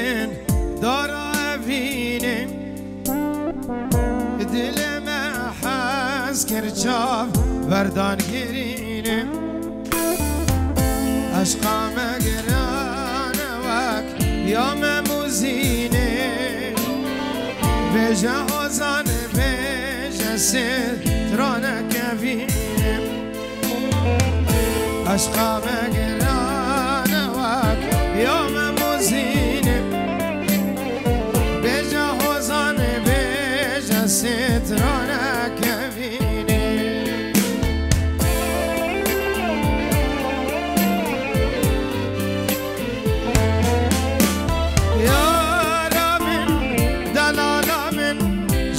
من دارا بینم دل ما حس کرچاو وردان گرینم عشقا مگران وک یا مموزینم بجا آزان بجا سترانک بینم عشقا مگران وک یا مموزینم بجا آزان بجا سترانک بینم یارا من دلالا من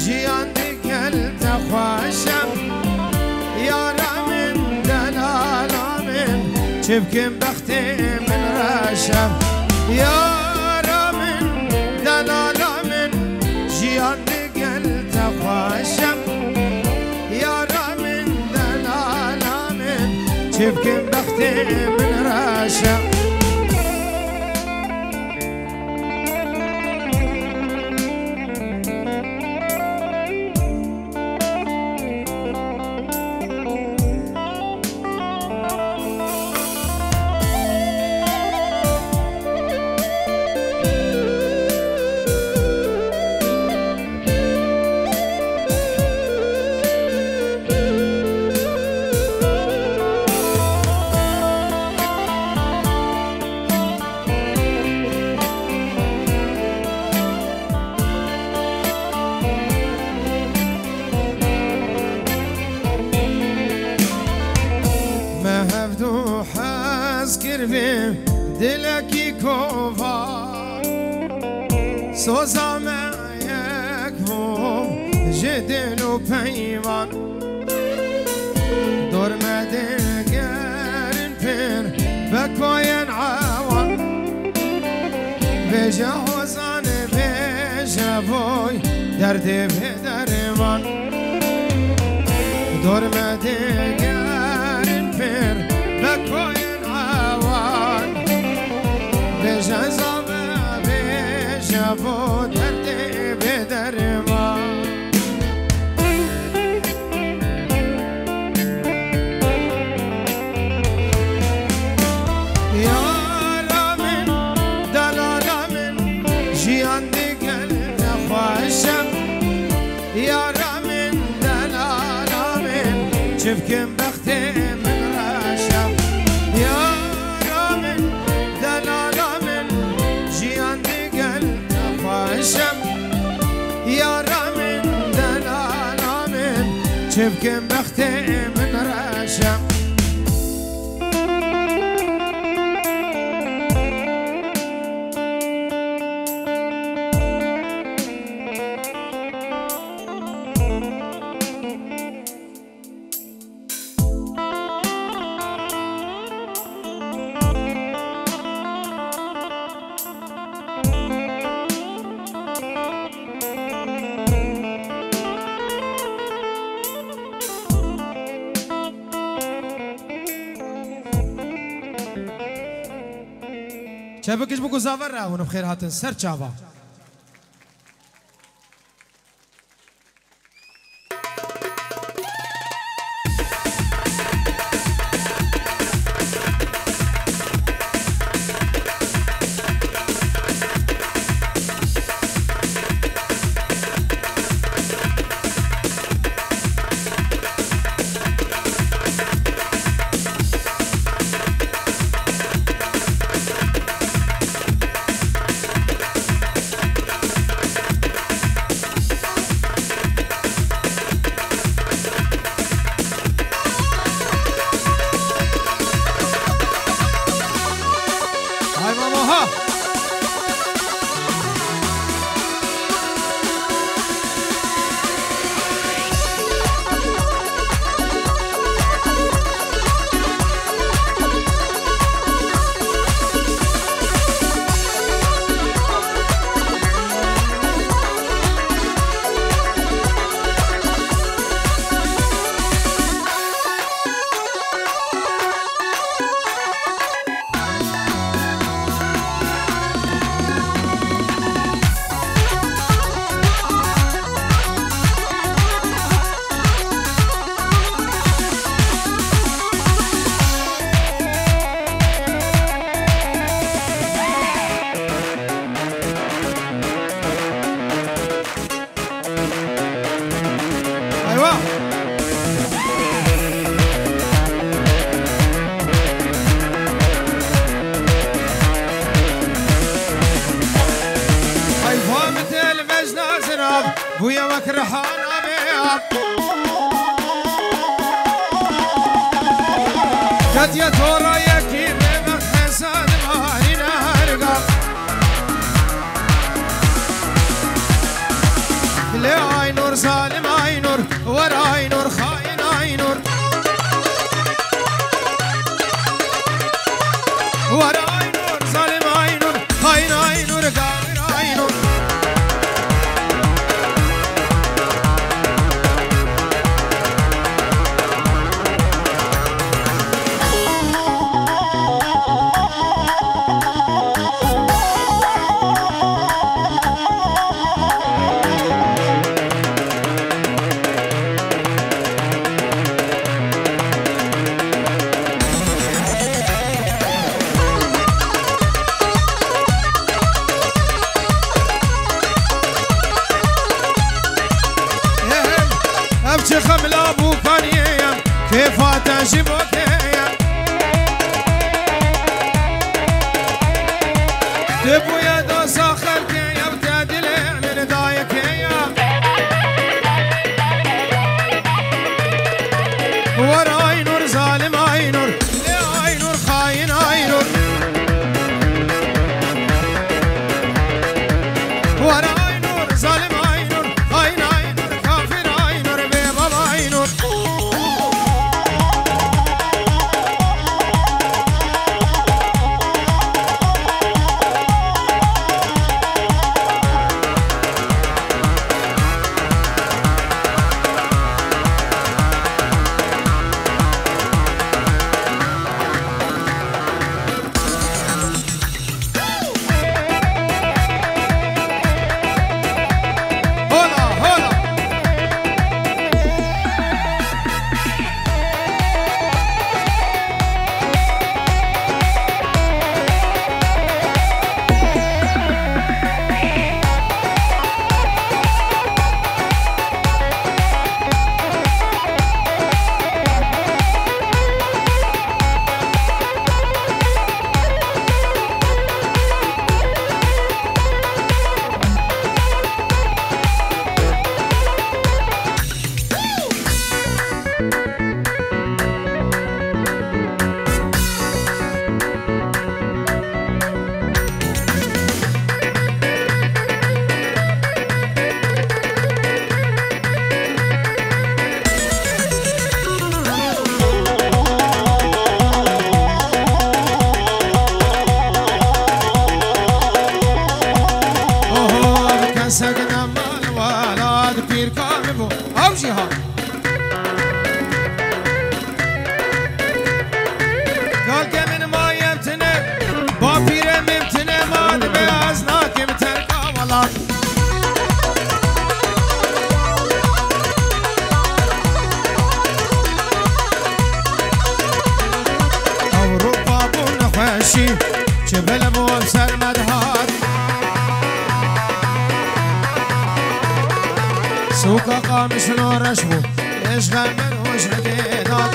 جیان دیگل تخواشم یارا من دلالا من چبکم بختی من راشم یارا من دلالا من جیان دیگل تخواشم یارا من دلالا من چبکم بختی من راشم دلکی کوفا سوزا معیک بوم جدل و پیمان درمده گرن پر بکوین عوان بجا حوزان بجا بوی درد بدرمان درمده گرن پر بکوین جزا بجا بو درد بدرما یارا من دلالا من جیان دیگل نخواشم یارا من دلالا من چفکم بختی من راشم یارا من دلالا یارا من دلالا من چبکم بختی من راشم شبكش بكو زافر ونبخير هاتن سر شابا باب بويا وكرحانا باب قد يتورا يكي بمخ حساد مارينا هرقا لا اي نور ظالم اي نور ورا اي نور خاين اي نور ورا اي نور ظالم اي نور خاين اي نور قادر اي نور خملا ابو كانيم كيف اتجيبك تبو يا دو ساخر كي بتدل من دايك يا ورا اي نور ظالم اي نور لا اي نور خاين اي نور ورا اي نور ظالم اي نور خاين اي نور كافر اي نور بيبا اي نور سقنا مال ولاد بير كامبو او جهاد قال كمن ما يمتنى بابير ممتنى ما بيازناك متركا ولاد اوروبا بون خوشي جبل مو سر مدهات سوكا قامش نورشبو اشغل من وش عديدات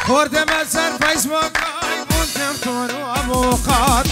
خورد مسر فيسبوك ايبون تفتور وابوقات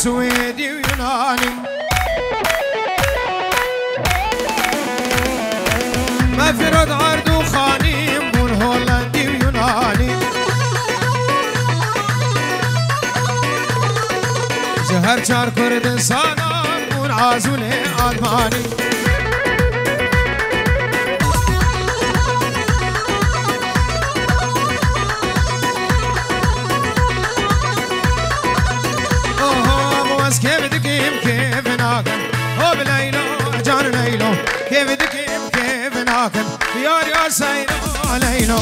سويدي ويوناني ما في رد عرض وخاني من هولندي ويوناني هر چار کردستانم اون عزول آلمانی از كيف دقيم كيف ناكل هو بليلو جان ليلو كيف دقيم كيف ناكل يا سيلو ليلو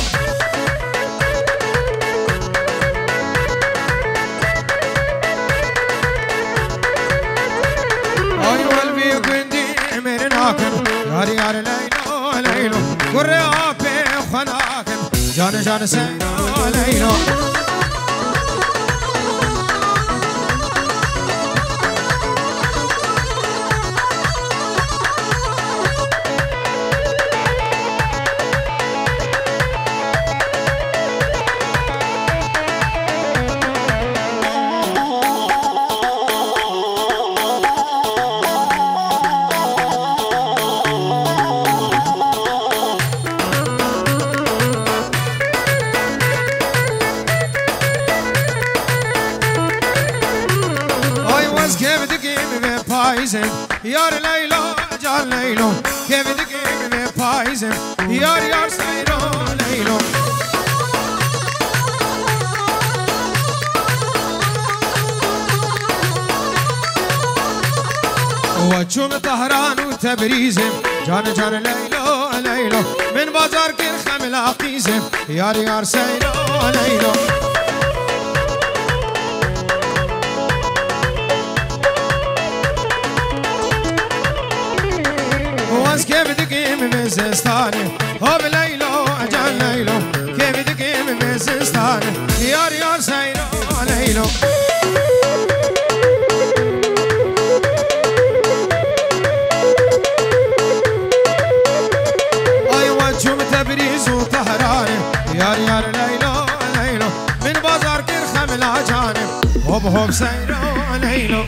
اي قلبي كندي من ناكل يا ليلو ليلو قرا بي خناكل جان سيلو ليلو يار ليلى جال ليلو كيف دقيم بفايزم يار سيرو ليلو وشوم طهران وتبريزم جان ليلو ليلو من بازار كرخم لاقيزم يار سيرو ليلو كيف دقيم بزستاني هو بليلو جان ليلو كيف دقيم بزستاني يار سيرو ليلو ايوه شوم تبريز وطهراني يار ليلو ليلو من بازار كرخم لاجانب هوب سيرو ليلو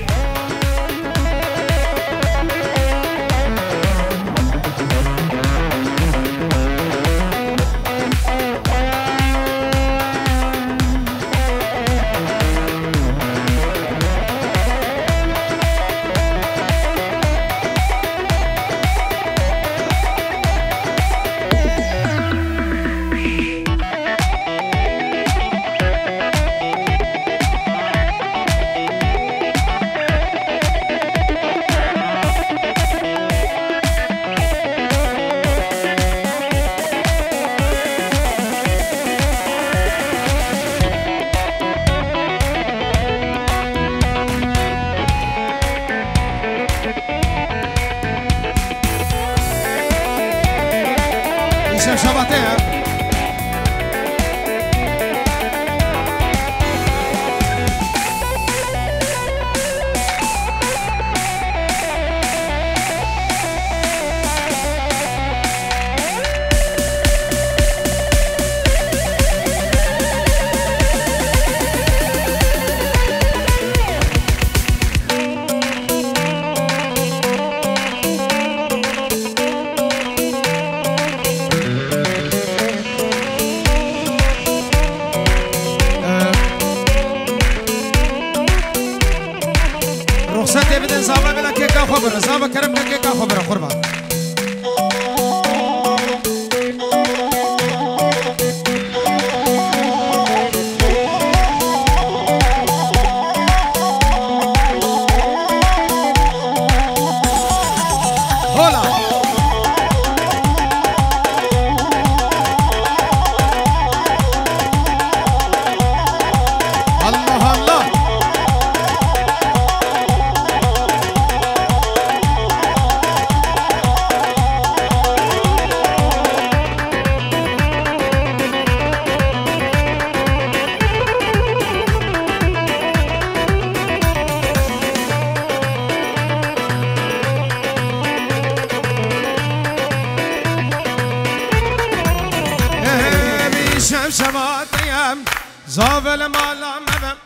زاول مالا مبم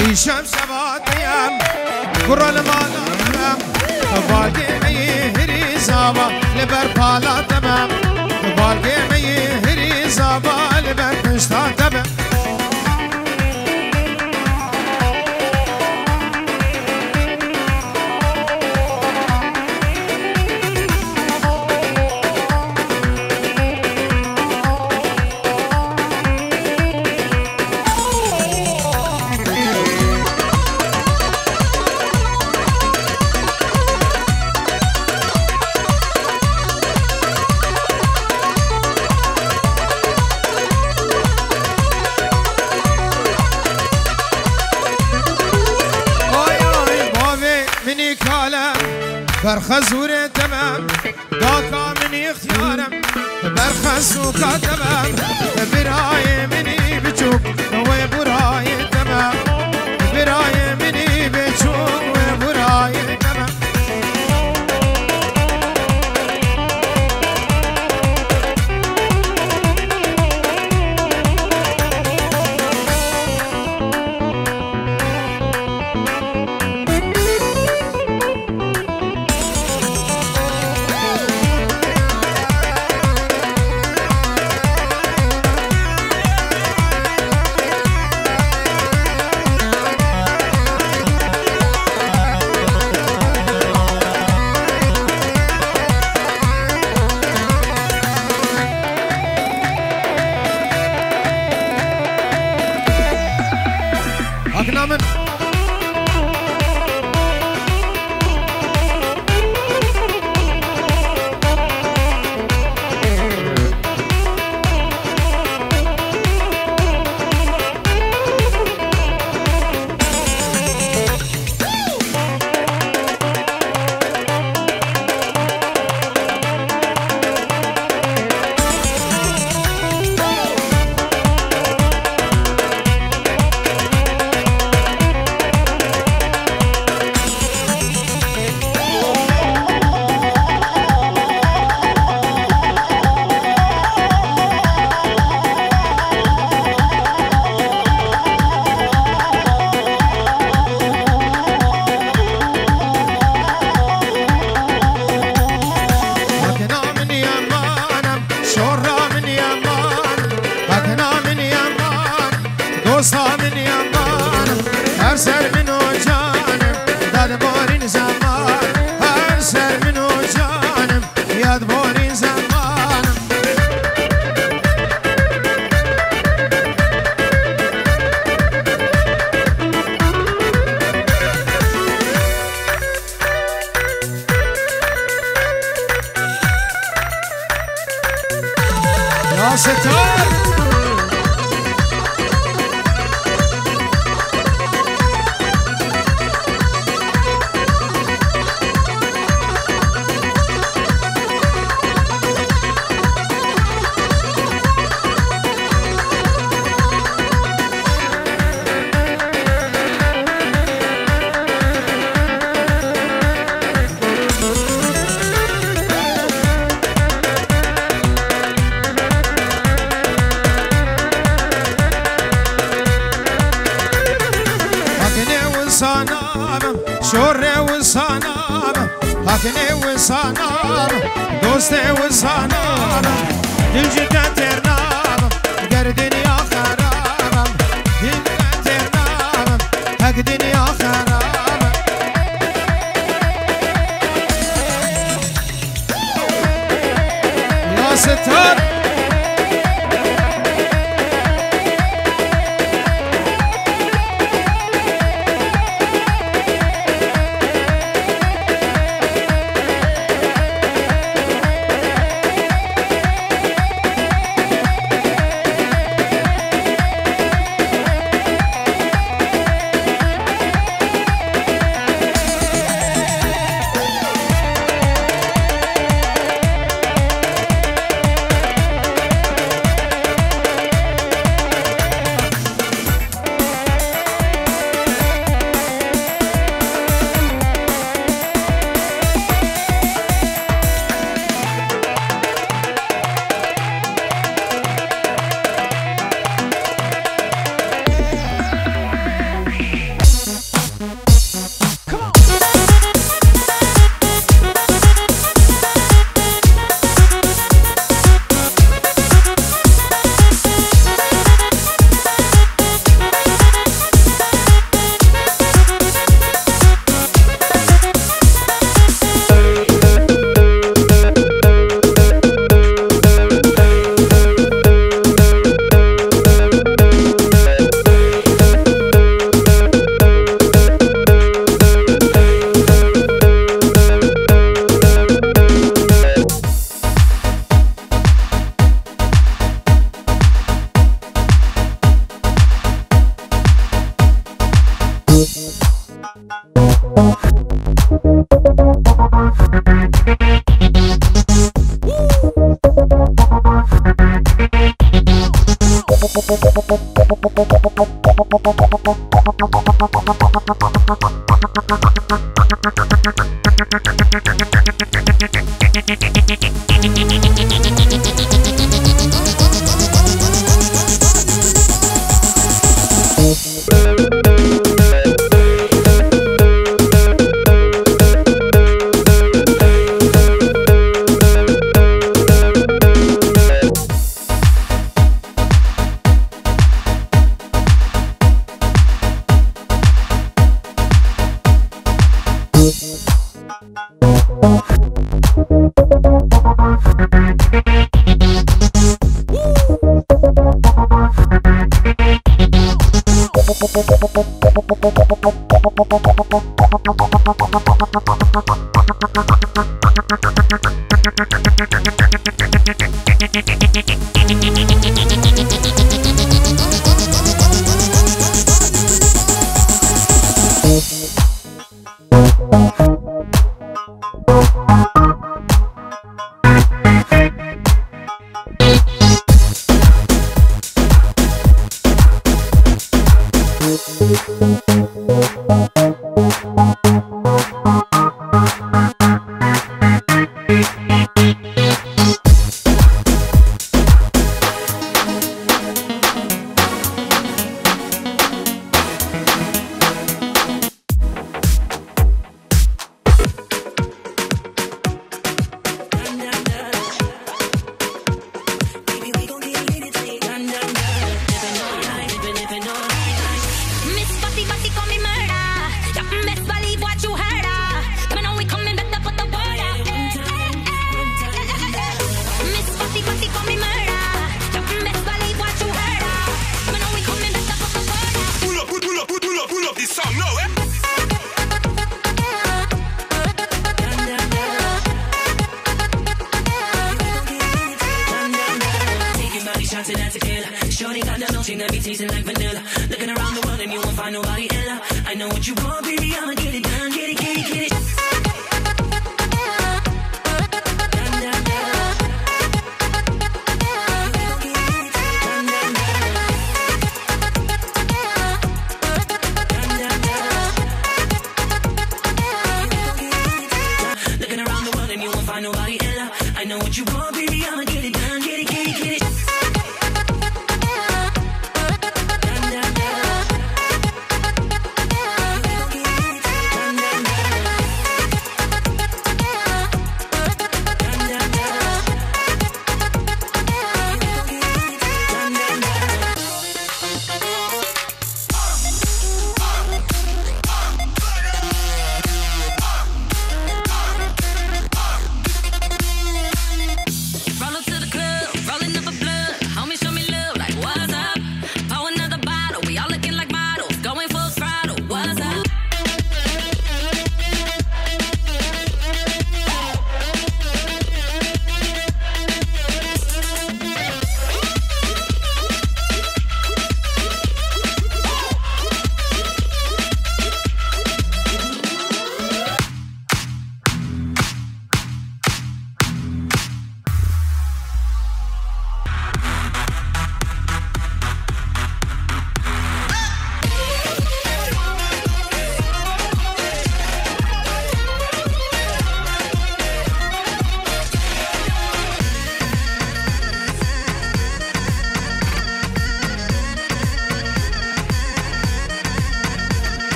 ایشم سباتیم قرال مالا مبم بالگی میهری زاوا لبر پالا تبم بالگی میهری زاوا لبر پشتا تبم برخزور تمام داكا مني اختيارم برخزوكا تمام براي مني بچوك وبراي تمام براي مني بچوك وبراي تمام Aufnahmen. هر سر منو جانم داد بارین زمان هر سر منو جانم یاد بارین زمانم یا ستار شوره و سانام حکنه و سانام دوسته و سانام دل جدا ترنام گر دنیا خرابم دل جدا ترنام حق دنیا خرابم یا ستار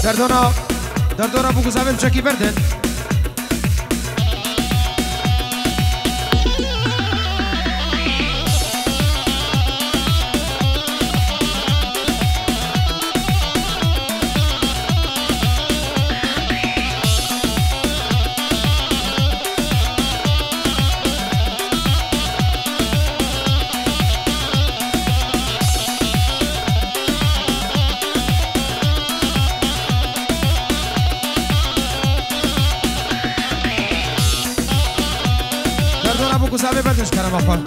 دردونا بو گزاویل چکی بردن گزاویل بردنش کردم آخواه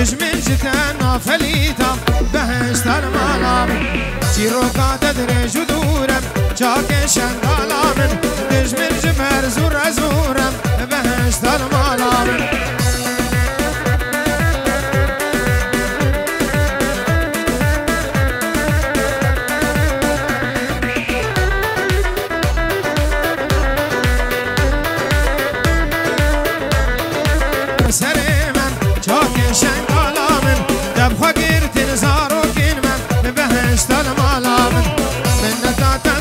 دجمن جتنا فليتا بهشت المالا من تيروكا تدري جدورا جاك شنغالا من دجمن جمر زور زورا بهشت المالا من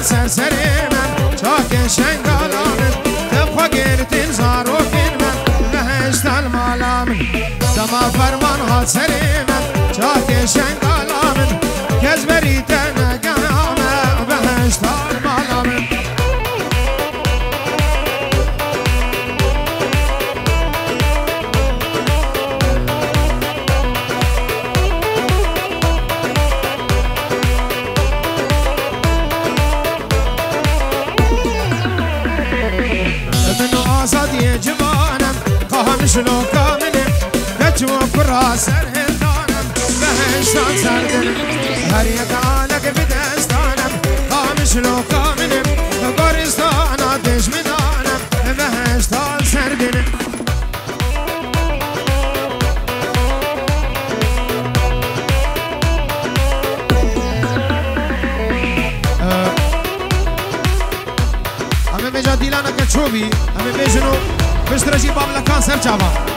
سرسري من شاك شنقالا من تبقى قيرتين زاروكين من بهشت المالا من دما فرمان هات سري من شاك شنقالا من كزبريتنا قامة بهشت المالا من شلو كامنم كتشو كرا سرهندانم بهشتان سردنم هر يقالك بدستانم قام شلو كامنم قرستانا دشمنانم بهشتان سردنم همه بجا دیلانا كتشوبي همه بجنو بشترجي بابلا كان سرچاوا